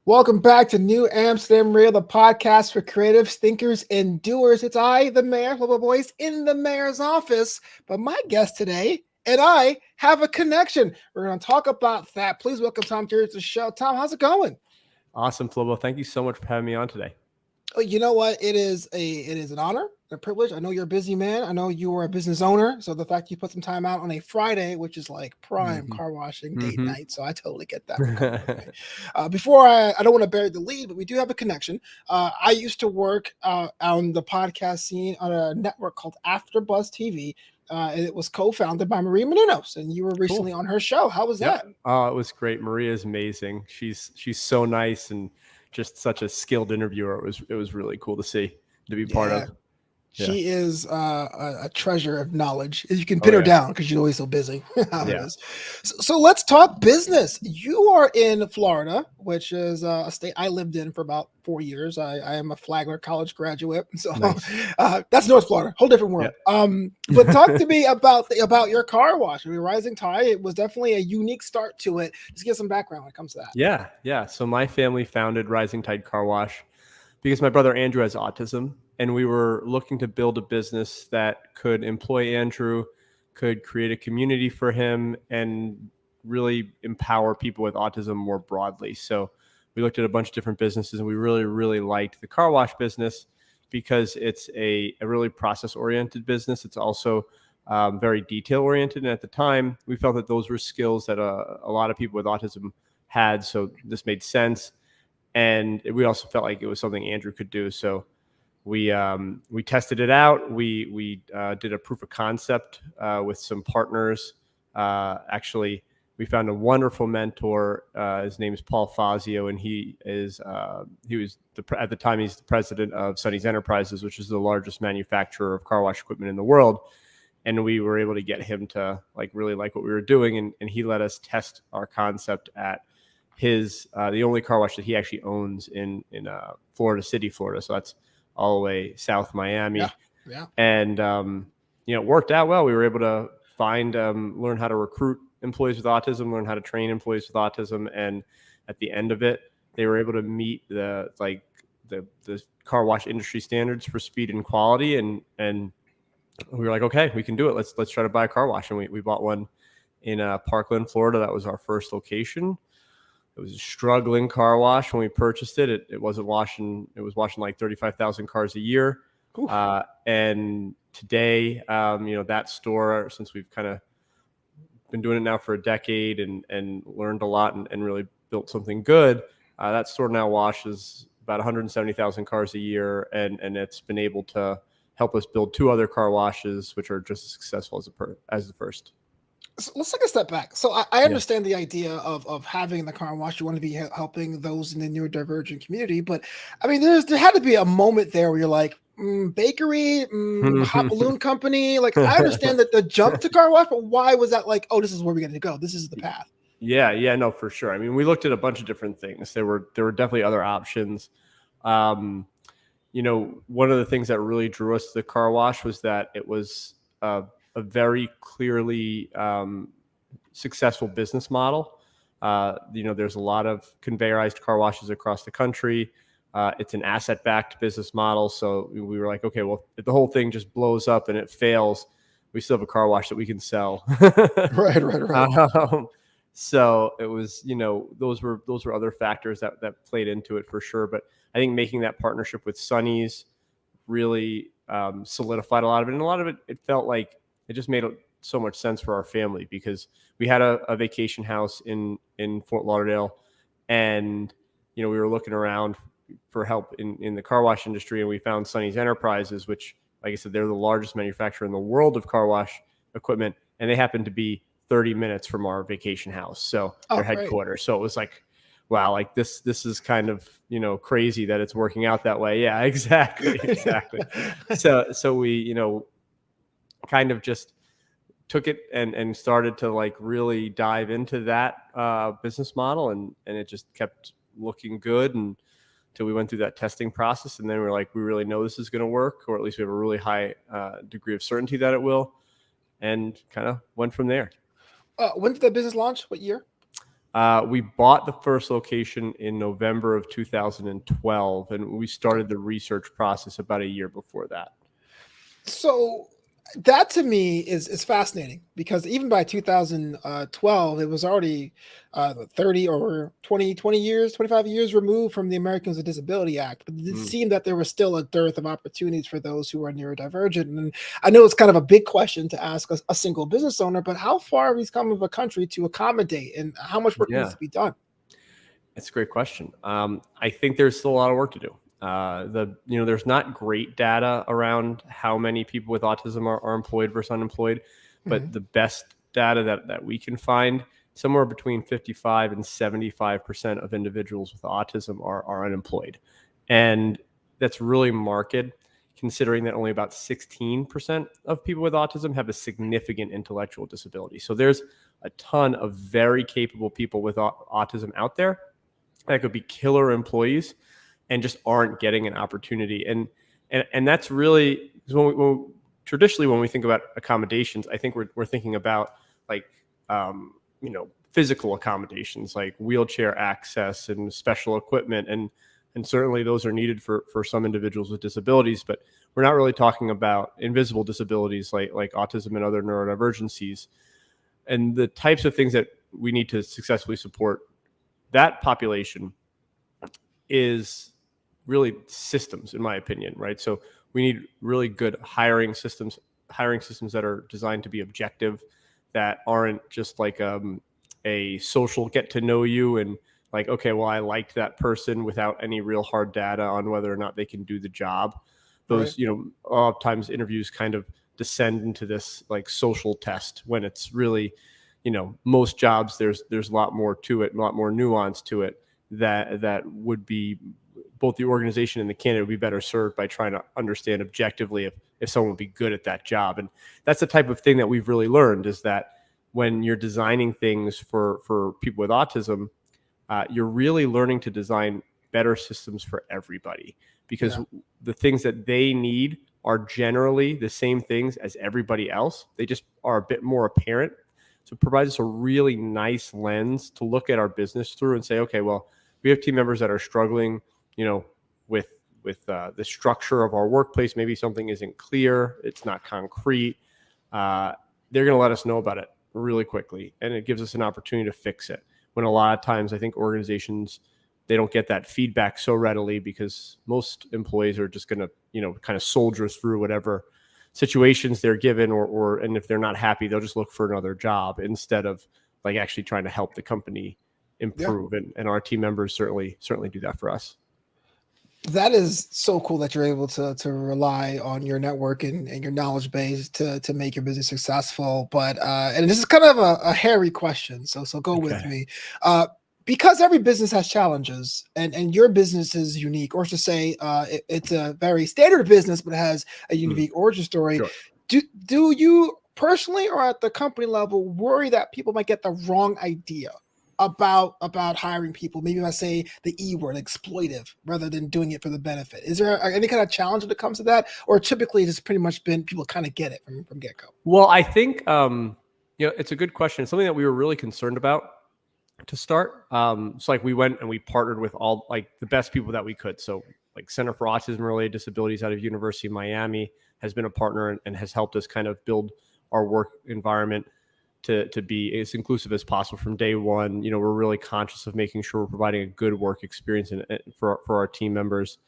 Welcome back to New Amsterdam Radio, the podcast for creatives, thinkers, and doers. It's I, the mayor, Flobo Boys, in the mayor's office. But my guest today and I have a connection. We're going to talk about that. Please welcome Tom here to the show. Tom, how's it going? Awesome, Flobo. Thank you so much for having me on today. Oh, you know what? It is an honor, a privilege. I know you're a busy man. I know you are a business owner. So the fact you put some time out on a Friday, which is like prime car washing date night. So I totally get that. Before I don't want to bury the lead, but we do have a connection. I used to work on the podcast scene on a network called AfterBuzz TV. And it was co-founded by Maria Menounos, and you were recently on her show. How was that? Oh, it was great. Maria is amazing. She's so nice and just such a skilled interviewer. It was really cool to see, to be part of. She is a treasure of knowledge. You can pin her down because she's always so busy. So let's talk business. You are in Florida, which is a state I lived in for about 4 years. I am a Flagler College graduate. So nice. That's North Florida, whole different world. But talk to me about your car wash. I mean, Rising Tide, it was definitely a unique start to it. Just get some background when it comes to that. Yeah. So my family founded Rising Tide Car Wash because my brother Andrew has autism. And we were looking to build a business that could employ Andrew, could create a community for him, and really empower people with autism more broadly. So we looked at a bunch of different businesses, and we really, really liked the car wash business because it's a really process-oriented business. It's also very detail-oriented. And at the time, we felt that those were skills that a lot of people with autism had. So this made sense. And we also felt like it was something Andrew could do. So we tested it out. We did a proof of concept with some partners. Actually, we found a wonderful mentor. His name is Paul Fazio, and at the time he's the president of Sonny's Enterprises, which is the largest manufacturer of car wash equipment in the world. And we were able to get him to really like what we were doing, and he let us test our concept at his the only car wash that he actually owns in Florida City, Florida. So that's all the way South Miami. Yeah. And, it worked out well. We were able to learn how to recruit employees with autism, learn how to train employees with autism. And at the end of it, they were able to meet the car wash industry standards for speed and quality. And we were like, okay, we can do it. Let's try to buy a car wash. And we bought one in Parkland, Florida. That was our first location. It was a struggling car wash when we purchased it. It wasn't washing. It was washing like 35,000 cars a year. And today, that store, since we've kind of been doing it now for a decade and learned a lot and really built something good, that store now washes about 170,000 cars a year. And it's been able to help us build 2 other car washes, which are just as successful as the first. So let's take a step back. So I understand the idea of having the car wash. You want to be helping those in the neurodivergent community. But I mean, there had to be a moment there where you're like, bakery, hot balloon company. Like, I understand that the jump to car wash, but why was that like, oh, this is where we're going to go? This is the path. Yeah, no, for sure. I mean, we looked at a bunch of different things. There were definitely other options. One of the things that really drew us to the car wash was that it was a very clearly successful business model. There's a lot of conveyorized car washes across the country. It's an asset-backed business model. So we were like, okay, well, if the whole thing just blows up and it fails, we still have a car wash that we can sell. Right. So it was, those were other factors that played into it for sure. But I think making that partnership with Sonny's really solidified a lot of it. And a lot of it felt like it just made so much sense for our family because we had a vacation house in Fort Lauderdale, and we were looking around for help in the car wash industry, and we found Sonny's Enterprises, which, like I said, they're the largest manufacturer in the world of car wash equipment, and they happen to be 30 minutes from our vacation house, so their headquarters. Right. So it was like, wow, like this is kind of crazy that it's working out that way. Yeah, exactly. So we kind of just took it and started to like really dive into that business model, and it just kept looking good until we went through that testing process, and then we're like, we really know this is going to work, or at least we have a really high degree of certainty that it will, and kind of went from there. When did the business launch? What year? We bought the first location in November of 2012, and we started the research process about a year before that. So that to me is fascinating because even by 2012, it was already 30 or 20 years, 25 years removed from the Americans with Disability Act. But it seemed that there was still a dearth of opportunities for those who are neurodivergent. And I know it's kind of a big question to ask a single business owner, but how far have we come of a country to accommodate and how much work needs Yeah, to be done? it's a great question. I think there's still a lot of work to do. There's not great data around how many people with autism are employed versus unemployed, but the best data that we can find, somewhere between 55 and 75% of individuals with autism are unemployed. And that's really marked, considering that only about 16% of people with autism have a significant intellectual disability. So there's a ton of very capable people with autism out there that could be killer employees and just aren't getting an opportunity. And that's really traditionally when we think about accommodations, I think we're thinking about like physical accommodations like wheelchair access and special equipment, and certainly those are needed for some individuals with disabilities, but we're not really talking about invisible disabilities like autism and other neurodivergencies, and the types of things that we need to successfully support that population is really systems, in my opinion, right? So we need really good hiring systems that are designed to be objective, that aren't just like a social get to know you and like, okay, well, I liked that person without any real hard data on whether or not they can do the job. Those, Right. a lot of times interviews kind of descend into this like social test when it's really, most jobs, there's a lot more to it, a lot more nuance to it that would be both the organization and the candidate would be better served by trying to understand objectively if someone would be good at that job. And that's the type of thing that we've really learned, is that when you're designing things for people with autism, you're really learning to design better systems for everybody, because the things that they need are generally the same things as everybody else. They just are a bit more apparent. So it provides us a really nice lens to look at our business through and say, okay, well, we have team members that are struggling, with the structure of our workplace. Maybe something isn't clear, it's not concrete. They're going to let us know about it really quickly, and it gives us an opportunity to fix it. When a lot of times I think organizations, they don't get that feedback so readily because most employees are just going to, kind of soldier through whatever situations they're given, and if they're not happy, they'll just look for another job instead of like actually trying to help the company improve. And our team members certainly do that for us. That is so cool that you're able to rely on your network and your knowledge base to make your business successful. But and this is kind of a hairy question, so go with Okay. me. Because every business has challenges, and your business is unique, or to say it's a very standard business, but it has a unique origin story. Sure. Do you personally or at the company level worry that people might get the wrong idea about hiring people? Maybe I say the E word, exploitive, rather than doing it for the benefit. Is there any kind of challenge when it comes to that, or typically it's pretty much been people kind of get it from get go? Well, I think it's a good question. It's something that we were really concerned about to start. So like we went and we partnered with all like the best people that we could. So like Center for Autism Related Disabilities out of University of Miami has been a partner and has helped us kind of build our work environment to be as inclusive as possible from day one. We're really conscious of making sure we're providing a good work experience for our team members.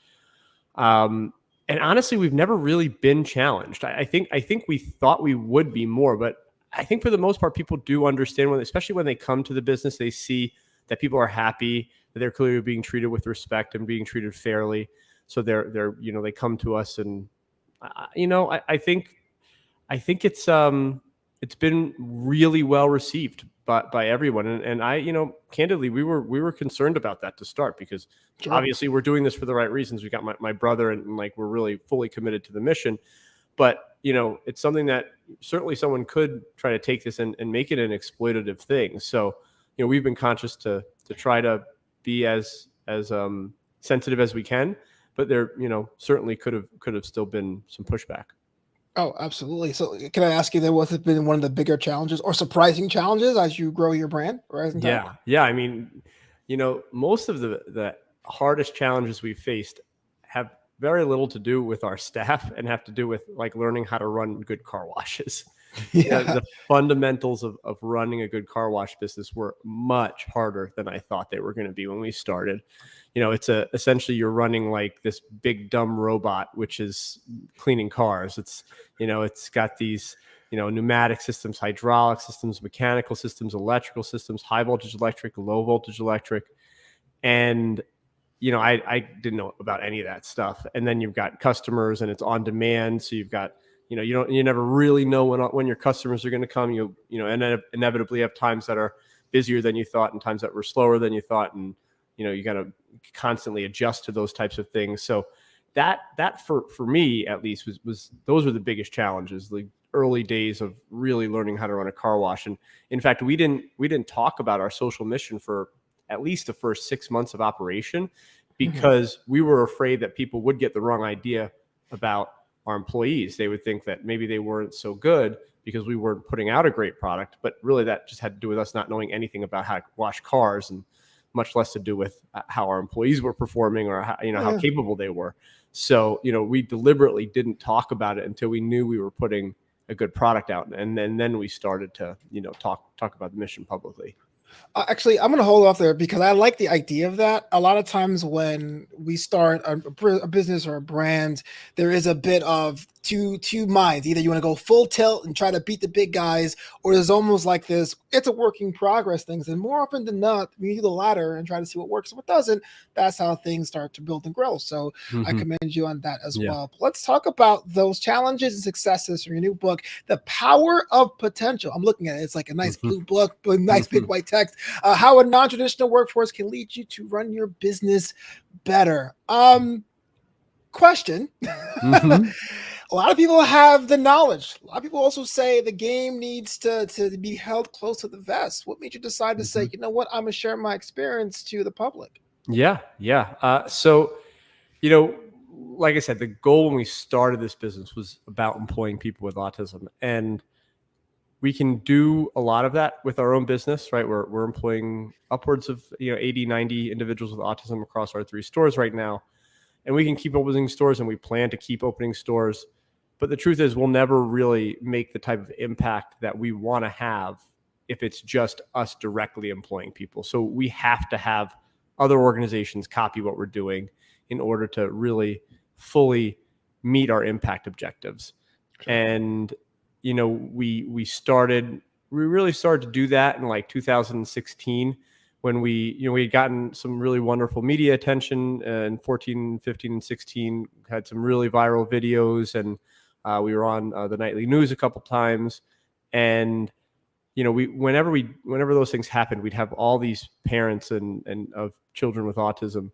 And honestly, we've never really been challenged. I think we thought we would be more, but I think for the most part, people do understand especially when they come to the business, they see that people are happy, that they're clearly being treated with respect and being treated fairly. So they come to us, and I think it's been really well received by everyone. And I, candidly, we were concerned about that to start, because obviously we're doing this for the right reasons. We got my brother, and like, we're really fully committed to the mission, but it's something that certainly someone could try to take this and make it an exploitative thing. So, we've been conscious to try to be as sensitive as we can, but there, certainly could have still been some pushback. Oh, absolutely. So can I ask you then, what's been one of the bigger challenges or surprising challenges as you grow your brand, Rising Tide? Yeah. I mean, most of the hardest challenges we've faced have very little to do with our staff and have to do with like learning how to run good car washes. Yeah. The fundamentals of running a good car wash business were much harder than I thought they were going to be when we started. It's essentially you're running like this big dumb robot, which is cleaning cars. It's got these, pneumatic systems, hydraulic systems, mechanical systems, electrical systems, high voltage electric, low voltage electric. And I didn't know about any of that stuff. And then you've got customers and it's on demand. So you've got, you never really know when your customers are going to come. And inevitably have times that are busier than you thought and times that were slower than you thought. And, you got to constantly adjust to those types of things. So that for me, at least was those were the biggest challenges, the early days of really learning how to run a car wash. And in fact, we didn't talk about our social mission for at least the first 6 months of operation, because we were afraid that people would get the wrong idea about our employees. They would think that maybe they weren't so good because we weren't putting out a great product, but really that just had to do with us not knowing anything about how to wash cars, and much less to do with how our employees were performing or how capable they were. So, we deliberately didn't talk about it until we knew we were putting a good product out. And then we started to, talk about the mission publicly. Actually, I'm going to hold off there because I like the idea of that. A lot of times when we start a business or a brand, there is a bit of two minds. Either you want to go full tilt and try to beat the big guys, or there's almost like this, it's a work in progress things. And more often than not, we do the latter and try to see what works. What doesn't, that's how things start to build and grow. So I commend you on that as well. But let's talk about those challenges and successes from your new book, The Power of Potential. I'm looking at it. It's like a nice blue book, but nice big white text. How a non-traditional workforce can lead you to run your business better. Question. A lot of people have the knowledge. A lot of people also say the game needs to be held close to the vest. What made you decide to say, you know what, I'm going to share my experience to the public? Yeah. So, like I said, the goal when we started this business was about employing people with autism. And we can do a lot of that with our own business, right? We're employing upwards of 80, 90 individuals with autism across our 3 stores right now. And we can keep opening stores, and we plan to keep opening stores. But the truth is, we'll never really make the type of impact that we want to have if it's just us directly employing people. So we have to have other organizations copy what we're doing in order to really fully meet our impact objectives. Sure. And we really started to do that in like 2016, when we had gotten some really wonderful media attention in 14, 15, and 16, had some really viral videos, and we were on the nightly news a couple times. And whenever those things happened, we'd have all these parents and of children with autism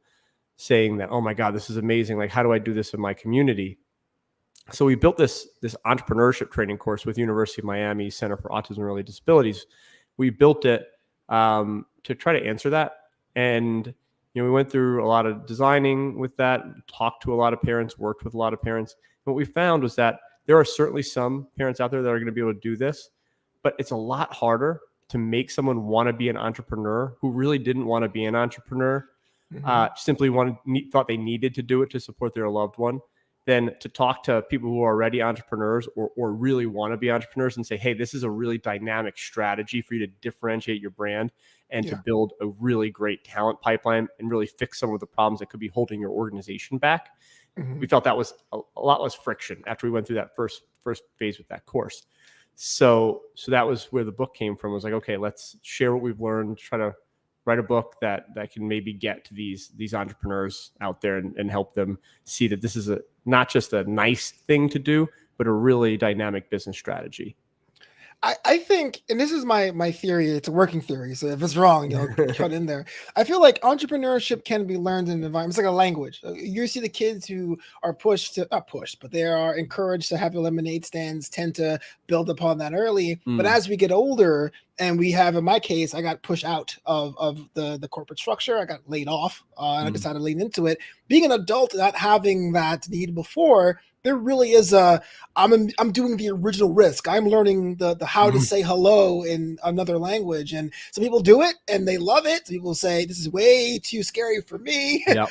saying that, oh my God, this is amazing. Like, how do I do this in my community? So we built this entrepreneurship training course with University of Miami Center for Autism and Early Disabilities. We built it to try to answer that. And, we went through a lot of designing with that, talked to a lot of parents, worked with a lot of parents. What we found was that there are certainly some parents out there that are going to be able to do this, but it's a lot harder to make someone want to be an entrepreneur who really didn't want to be an entrepreneur, simply thought they needed to do it to support their loved one, than to talk to people who are already entrepreneurs or really want to be entrepreneurs and say, hey, this is a really dynamic strategy for you to differentiate your brand and to build a really great talent pipeline and really fix some of the problems that could be holding your organization back. We felt that was a lot less friction after we went through that first phase with that course. So that was where the book came from. It was like, okay, let's share what we've learned, try to write a book that can maybe get to these entrepreneurs out there and help them see that this is not just a nice thing to do, but a really dynamic business strategy. I think, and this is my theory, it's a working theory, so if it's wrong, cut in there. I feel like entrepreneurship can be learned in an environment. It's like a language. You see the kids who are not pushed, but they are encouraged to have lemonade stands tend to build upon that early. But as we get older, and we have, in my case, I got pushed out of the corporate structure. I got laid off, and I decided to lean into it. Being an adult, not having that need before, there really is I'm doing the original Risk. I'm learning the how to say hello in another language, and some people do it and they love it. Some people say this is way too scary for me. Yep.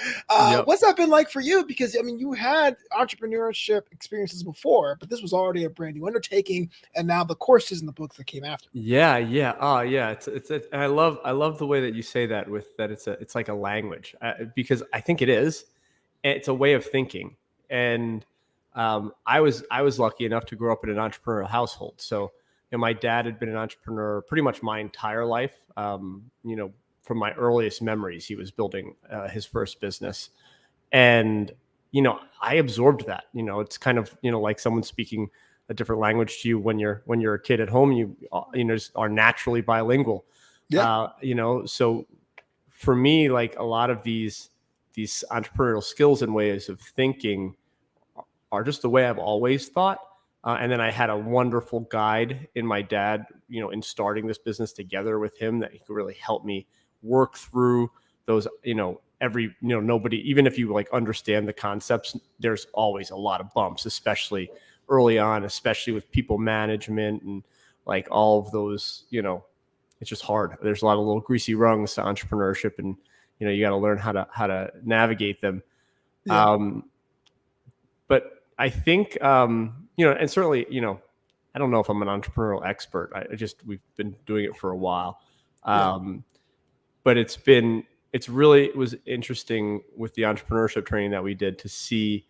What's that been like for you? Because I mean, you had entrepreneurship experiences before, but this was already a brand new undertaking, and now the courses and the books that came after. Yeah. Oh, yeah. It's and I love the way that you say that, with that it's like a language, because I think it is. It's a way of thinking, and I was lucky enough to grow up in an entrepreneurial household. So, my dad had been an entrepreneur pretty much my entire life. From my earliest memories, he was building his first business, and I absorbed that. It's kind of like someone speaking a different language to you when you're a kid at home. You just are naturally bilingual. Yeah. So for me, like a lot of these entrepreneurial skills and ways of thinking are just the way I've always thought. And then I had a wonderful guide in my dad, in starting this business together with him, that he could really help me work through those, nobody, even if you like understand the concepts, there's always a lot of bumps, especially early on, especially with people management and like all of those, it's just hard. There's a lot of little greasy rungs to entrepreneurship, and, you got to learn how to navigate them. Yeah. But I think, and certainly, I don't know if I'm an entrepreneurial expert. We've been doing it for a while. But it was interesting with the entrepreneurship training that we did to see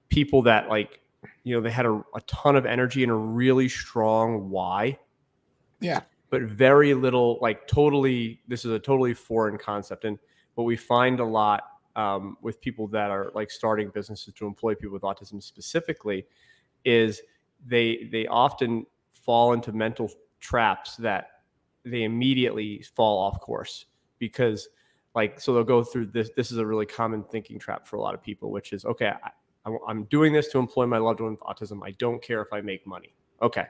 people that they had a ton of energy and a really strong why. Yeah. But very little, this is a totally foreign concept. And what we find a lot with people that are like starting businesses to employ people with autism specifically is they often fall into mental traps that they immediately fall off course, because so they'll go through this. This is a really common thinking trap for a lot of people, which is, okay, I'm doing this to employ my loved one with autism. I don't care if I make money. Okay.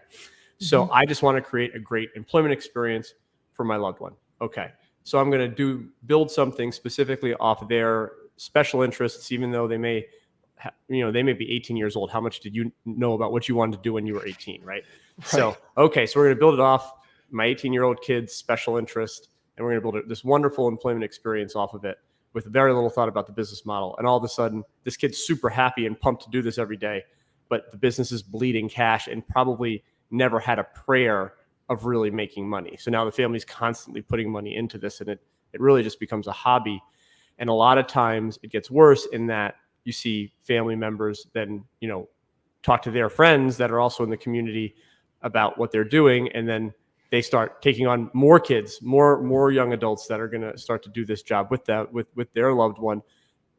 So I just want to create a great employment experience for my loved one. Okay. So I'm going to build something specifically off their special interests, even though they may be 18 years old. How much did you know about what you wanted to do when you were 18, right? So, okay, so we're going to build it off my 18-year-old kid's special interest, and we're going to build this wonderful employment experience off of it with very little thought about the business model. And all of a sudden, this kid's super happy and pumped to do this every day, but the business is bleeding cash and probably never had a prayer of really making money. So now the family's constantly putting money into this, and it really just becomes a hobby. And a lot of times it gets worse in that you see family members then, talk to their friends that are also in the community about what they're doing. And then they start taking on more kids, more young adults that are going to start to do this job with their loved one.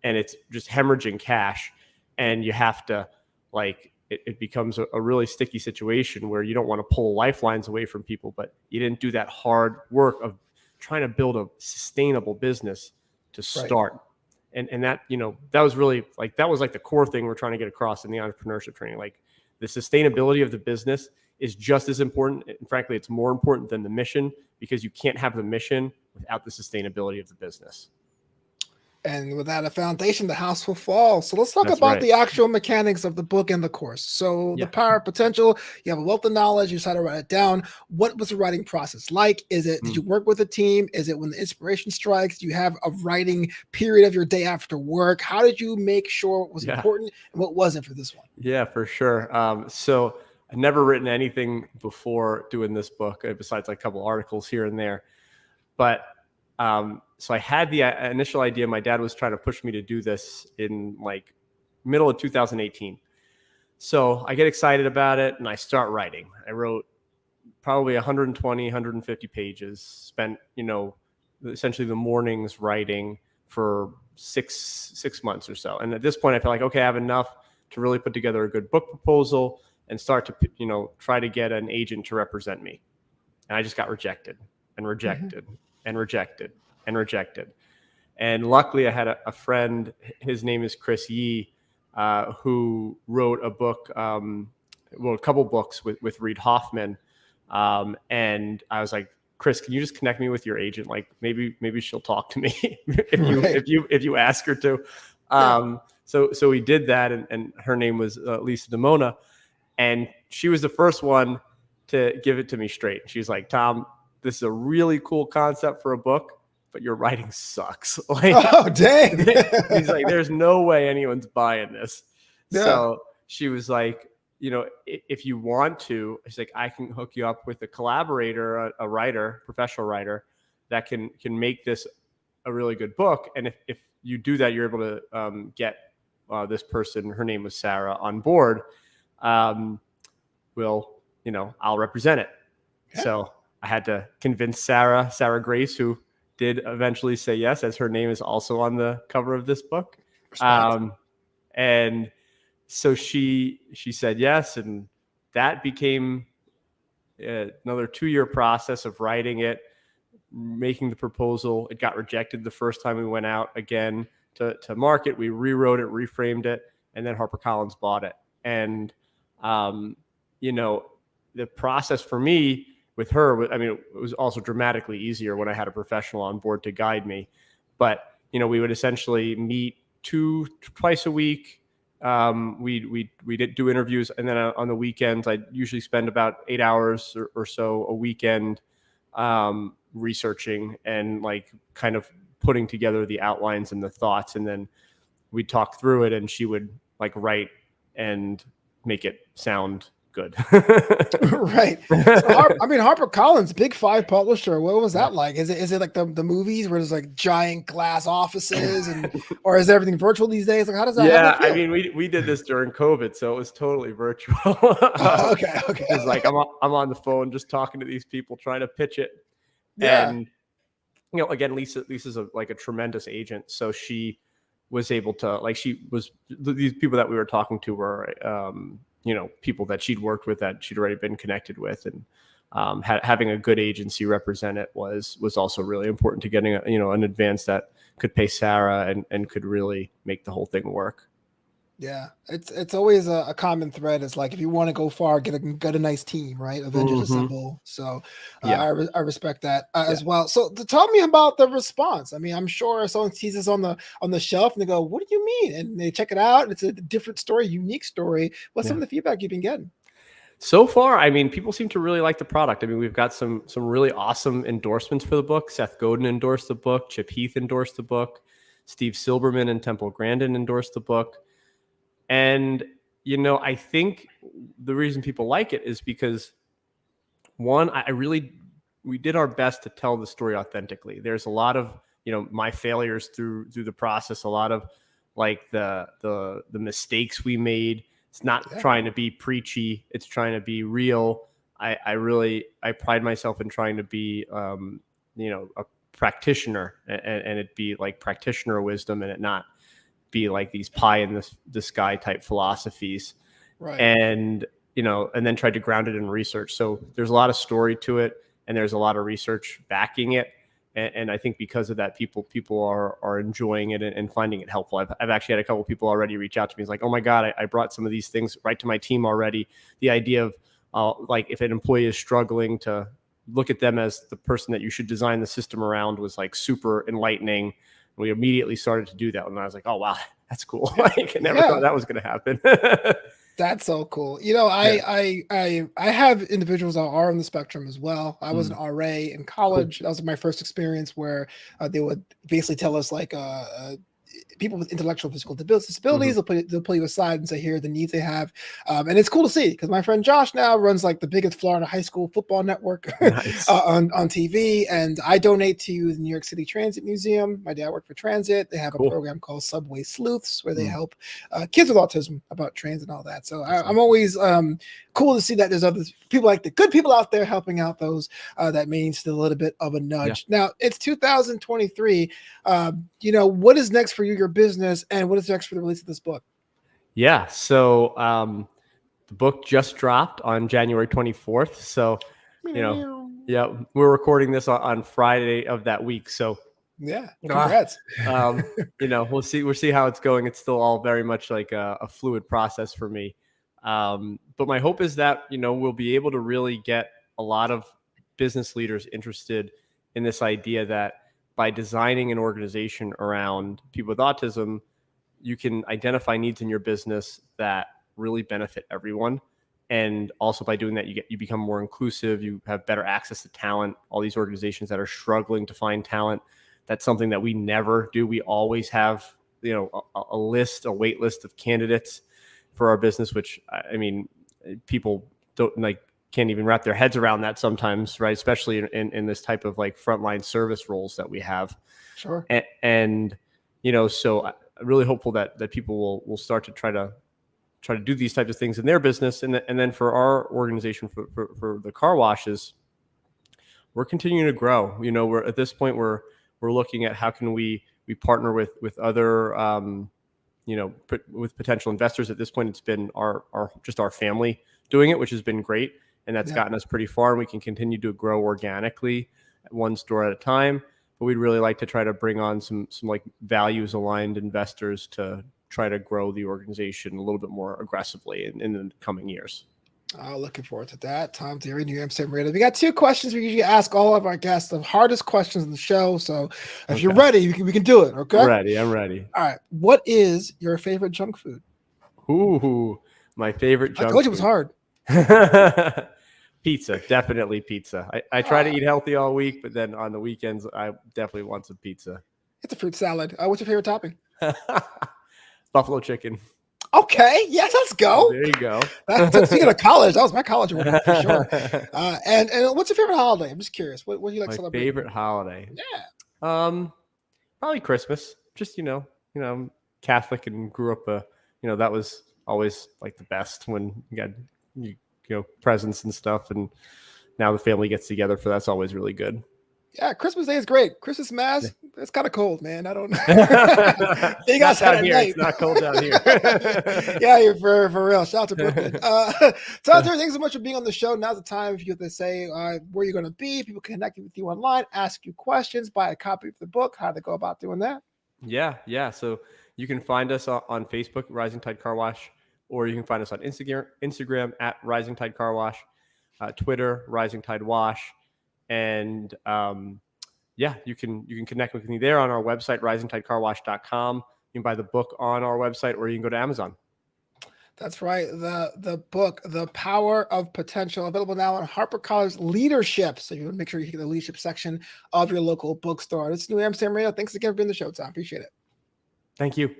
And it's just hemorrhaging cash. And you have to it becomes a really sticky situation where you don't want to pull lifelines away from people, but you didn't do that hard work of trying to build a sustainable business to start. Right. And that, that was really that was the core thing we're trying to get across in the entrepreneurship training. The sustainability of the business is just as important. And frankly, it's more important than the mission, because you can't have the mission without the sustainability of the business. And without a foundation, the house will fall. So let's talk about the actual mechanics of the book and the course. So the power of potential, you have a wealth of knowledge, you decided to write it down. What was the writing process like? Did you work with a team? Is it when the inspiration strikes? Do you have a writing period of your day after work? How did you make sure what was important and what wasn't for this one? Yeah, for sure. So I'd never written anything before doing this book, besides a couple articles here and there. But so I had the initial idea. My dad was trying to push me to do this in middle of 2018. So I get excited about it and I start writing. I wrote probably 120, 150 pages, spent, essentially the mornings writing for six months or so. And at this point I felt like, okay, I have enough to really put together a good book proposal and start to, try to get an agent to represent me. And I just got rejected and rejected and rejected and rejected. And luckily I had a friend, his name is Chris Yee, who wrote a book, a couple books with Reid Hoffman. And I was like, Chris, can you just connect me with your agent? Maybe she'll talk to me if you ask her to. So we did that, and her name was Lisa DeMona, and she was the first one to give it to me straight. She was like, Tom, this is a really cool concept for a book, but your writing sucks. Like, oh, dang. He's like, there's no way anyone's buying this. Yeah. So she was like, if you want to, she's like, I can hook you up with a collaborator, a writer, professional writer that can make this a really good book. And if you do that, you're able to get this person, her name was Sarah, on board. I'll represent it. Yeah. So I had to convince Sarah Grace, who did eventually say yes, as her name is also on the cover of this book. And so she said yes, and that became another 2-year process of writing it, making the proposal. It got rejected the first time we went out again to market. We rewrote it, reframed it, and then HarperCollins bought it. And the process for me with her, it was also dramatically easier when I had a professional on board to guide me. But we would essentially meet twice a week. We did do interviews, and then on the weekends, I usually spend about 8 hours or so a weekend researching and like kind of putting together the outlines and the thoughts, and then we'd talk through it, and she would like write and make it sound good. Right. So HarperCollins, Big Five publisher. What was that like? Is it like the movies where there's like giant glass offices, or is everything virtual these days? Like, how does that? Yeah, we did this during COVID, so it was totally virtual. Okay. It's like I'm on the phone just talking to these people, trying to pitch it. Yeah. And again, Lisa's a tremendous agent, so she was able to these people that we were talking to were people that she'd worked with, that she'd already been connected with, and having a good agency represent it was also really important to getting an advance that could pay Sarah and could really make the whole thing work. Yeah, it's always a common thread. It's like, if you want to go far, get a nice team, right? Avengers Assemble. So I respect that as well. So tell me about the response. I'm sure someone sees this on the shelf and they go, "What do you mean?" And they check it out, and it's a different story, unique story. What's some of the feedback you've been getting? So far, people seem to really like the product. We've got some really awesome endorsements for the book. Seth Godin endorsed the book. Chip Heath endorsed the book. Steve Silberman and Temple Grandin endorsed the book. And, I think the reason people like it is because, one, we did our best to tell the story authentically. There's a lot of, my failures through the process, a lot of like the mistakes we made. It's not trying to be preachy. It's trying to be real. I pride myself in trying to be, a practitioner, and it be like practitioner wisdom, and it not be like these pie in the sky type philosophies. Right. And then tried to ground it in research. So there's a lot of story to it, and there's a lot of research backing it. And I think because of that, people are enjoying it and finding it helpful. I've actually had a couple of people already reach out to me. It's like, oh my God, I brought some of these things right to my team already. The idea of like, if an employee is struggling, to look at them as the person that you should design the system around was like super enlightening. We immediately started to do that, and I was like, "Oh wow, that's cool!" Like, I never thought that was going to happen. That's so cool. I have individuals that are on the spectrum as well. I was an RA in college. Cool. That was my first experience where they would basically tell us like people with intellectual physical disabilities, they'll pull you aside and say, here are the needs they have. And it's cool to see, because my friend Josh now runs like the biggest Florida high school football network on TV. And I donate to the New York City Transit Museum. My dad worked for Transit. They have a program called Subway Sleuths, where they help kids with autism about transit and all that. So I'm always cool to see that there's other people, like the good people out there, helping out those that may need a little bit of a nudge. Now it's 2023. What is next for you, your business, and what is next for the release of this book? Yeah. So the book just dropped on January 24th. So, we're recording this on Friday of that week. So congrats. We'll see how it's going. It's still all very much like a fluid process for me. But my hope is that, we'll be able to really get a lot of business leaders interested in this idea that by designing an organization around people with autism, you can identify needs in your business that really benefit everyone. And also by doing that, you become more inclusive. You have better access to talent. All these organizations that are struggling to find talent, that's something that we never do. We always have, a wait list of candidates for our business, which, I mean, people can't even wrap their heads around that sometimes, right? Especially in this type of like frontline service roles that we have. Sure. And so I'm really hopeful that people will start to try to do these types of things in their business. And then for our organization, for the car washes, we're continuing to grow. We're at this point, we're looking at how can we partner with other, with potential investors. At this point, it's been our family doing it, which has been great. And that's gotten us pretty far, and we can continue to grow organically one store at a time. But we'd really like to try to bring on some like values aligned investors to try to grow the organization a little bit more aggressively in the coming years. Looking forward to that. Tom Deary, New Amsterdam Radio. We got 2 questions we usually ask all of our guests, the hardest questions in the show. So if you're ready, we can do it. Okay. I'm ready. All right. What is your favorite junk food? Ooh, my favorite junk food. I told you it was hard. Pizza, definitely pizza. I try to eat healthy all week, but then on the weekends, I definitely want some pizza. It's a fruit salad. What's your favorite topping? Buffalo chicken. Okay, yes, let's go. There you go. Speaking of college, that was my college one for sure. And what's your favorite holiday? I'm just curious. What do you like celebrating? Favorite holiday? Yeah. Probably Christmas. Just I'm Catholic and grew up. That was always like the best when you got presents and stuff, and now the family gets together for that's always really good. Yeah, Christmas Day is great. Christmas Mass, it's kind of cold, man. I don't know. You guys down here. It's not cold down here. Yeah, you're for real. Shout out to Brooklyn. Tom Deary, thanks so much for being on the show. Now's the time if you have to say where you're going to be. People can connect with you online, ask you questions, buy a copy of the book. How do they go about doing that? Yeah. So you can find us on Facebook, Rising Tide Car Wash, or you can find us on Instagram at Rising Tide Car Wash, Twitter, Rising Tide Wash. And you can connect with me there on our website, risingtidecarwash.com. You can buy the book on our website, or you can go to Amazon. That's right. The book, The Power of Potential, available now on HarperCollins Leadership. So you want to make sure you get the leadership section of your local bookstore. This is New Amsterdam Radio. Thanks again for being on the show, Tom. Appreciate it. Thank you.